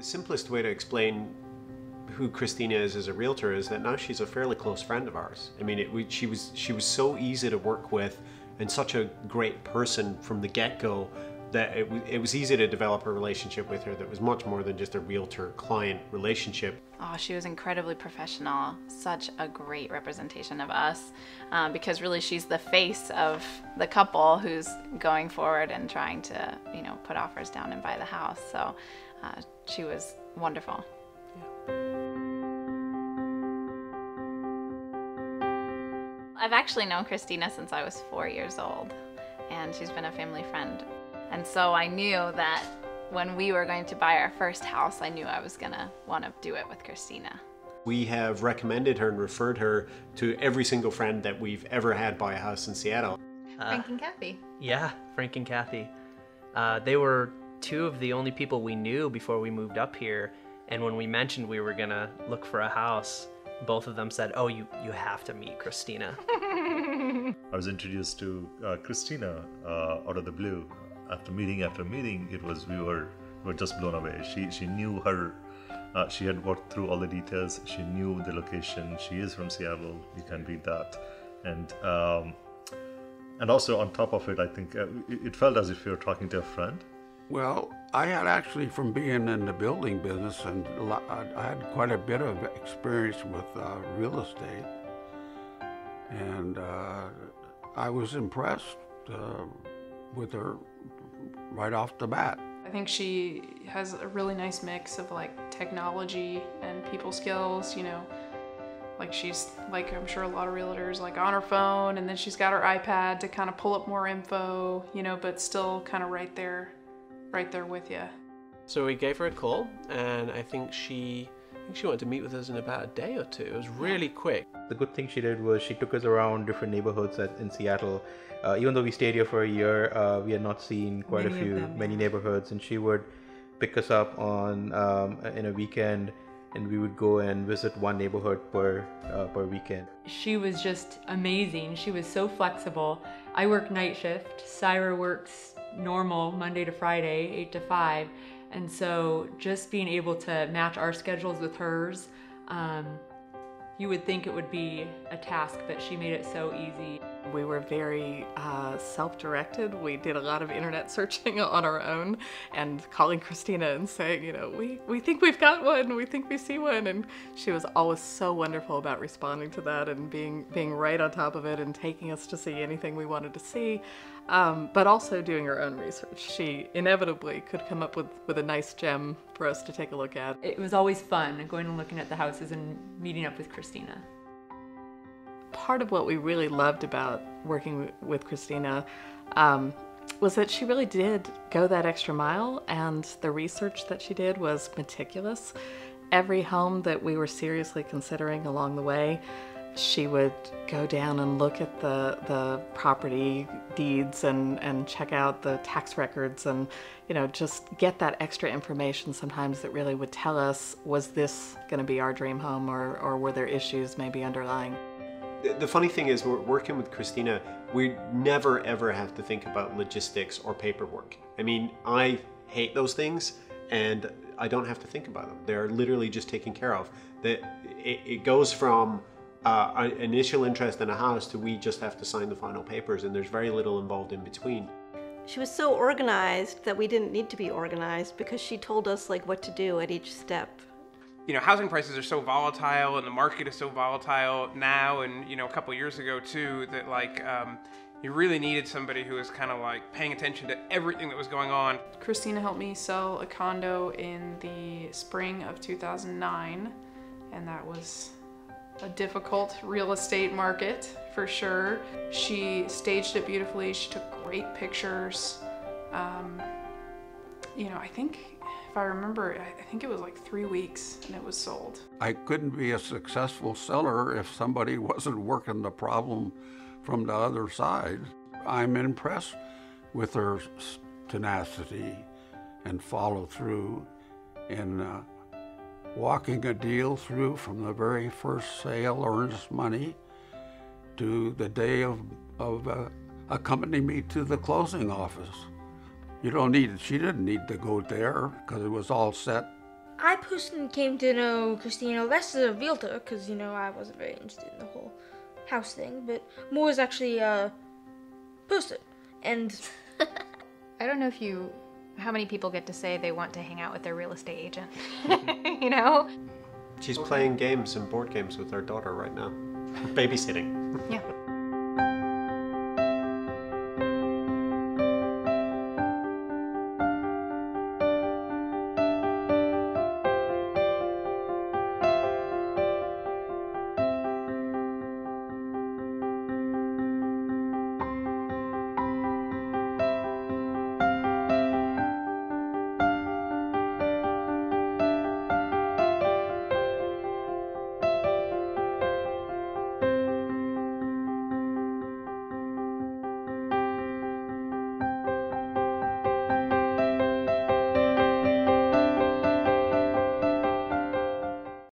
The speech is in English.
The simplest way to explain who Christina is as a realtor is that now she's a fairly close friend of ours. I mean, she was so easy to work with and such a great person from the get-go that it was easy to develop a relationship with her that was much more than just a realtor-client relationship. Oh, she was incredibly professional, such a great representation of us, because really she's the face of the couple who's going forward and trying to, put offers down and buy the house. So she was wonderful. Yeah. I've actually known Christina since I was 4 years old, and she's been a family friend. And so I knew that when we were going to buy our first house, I knew I was gonna want to do it with Christina. We have recommended her and referred her to every single friend that we've ever had buy a house in Seattle. Frank and Kathy. Yeah, Frank and Kathy. They were two of the only people we knew before we moved up here. And when we mentioned we were gonna look for a house, both of them said, "Oh, you have to meet Christina." I was introduced to Christina out of the blue. After meeting, we were just blown away. She knew her. She had worked through all the details. She knew the location. She is from Seattle. You can read that, and also on top of it, I think it felt as if you were talking to a friend. Well, I had actually, from being in the building business, and I had quite a bit of experience with real estate, and I was impressed with her right off the bat. I think she has a really nice mix of like technology and people skills, like she's like, I'm sure a lot of realtors, like on her phone, and then she's got her iPad to kind of pull up more info, but still kind of right there with you. So we gave her a call, and I think she wanted to meet with us in about a day or two. It was really quick. The good thing she did was she took us around different neighborhoods in Seattle. Even though we stayed here for a year, we had not seen many neighborhoods, and she would pick us up on in a weekend, and we would go and visit one neighborhood per weekend. She was just amazing. She was so flexible. I work night shift. Syra works normal Monday to Friday, 8 to 5. And so just being able to match our schedules with hers, you would think it would be a task, but she made it so easy. We were very self-directed. We did a lot of internet searching on our own and calling Christina and saying, we think we've got one, we think we see one. And she was always so wonderful about responding to that and being right on top of it and taking us to see anything we wanted to see, but also doing her own research. She inevitably could come up with a nice gem for us to take a look at. It was always fun going and looking at the houses and meeting up with Christina. Part of what we really loved about working with Christina was that she really did go that extra mile, and the research that she did was meticulous. Every home that we were seriously considering along the way, she would go down and look at the property deeds and check out the tax records and just get that extra information sometimes that really would tell us, was this going to be our dream home, or were there issues maybe underlying? The funny thing is, we're working with Christina, we never ever have to think about logistics or paperwork. I mean, I hate those things, and I don't have to think about them. They're literally just taken care of. It goes from initial interest in a house to we just have to sign the final papers, and there's very little involved in between. She was so organized that we didn't need to be organized, because she told us like what to do at each step. Housing prices are so volatile, and the market is so volatile now, and a couple years ago too, that you really needed somebody who was kind of like paying attention to everything that was going on. Christina helped me sell a condo in the spring of 2009, and that was a difficult real estate market for sure. She staged it beautifully. She took great pictures. I think, if I remember, I think it was like 3 weeks and it was sold. I couldn't be a successful seller if somebody wasn't working the problem from the other side. I'm impressed with her tenacity and follow through in walking a deal through from the very first sale, earnest money, to the day of accompanying me to the closing office. She didn't need to go there because it was all set. I personally came to know Christina less as a realtor, because, you know, I wasn't very interested in the whole house thing, but more as actually a person. And I don't know how many people get to say they want to hang out with their real estate agent, you know? She's playing games and board games with her daughter right now. Babysitting. Yeah.